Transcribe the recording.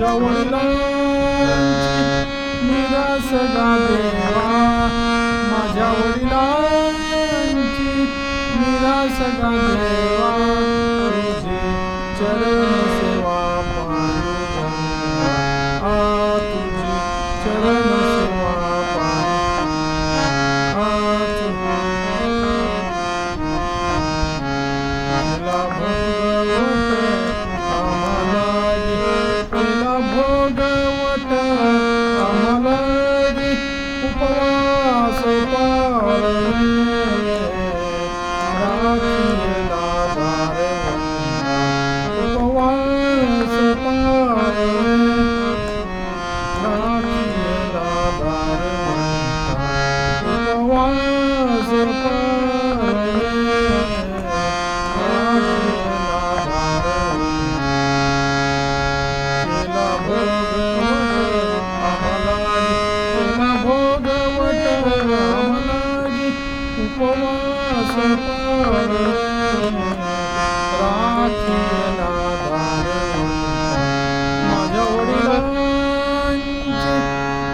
माझ्या वडिलांची निरास गा देवा, माझ्या वडिलांची निरास गा देवा, तुझे चरण सेवा पांडुरंगा, तुझी चरण सेवा पांडुरंगा, आम्हाला भोगवत आम्हाला उपवास पाळणे, राखीला दारवंता उपवास पाळणे, राखीला दारवंता उपवास पाळणे, उपवास पाळणे, राखीला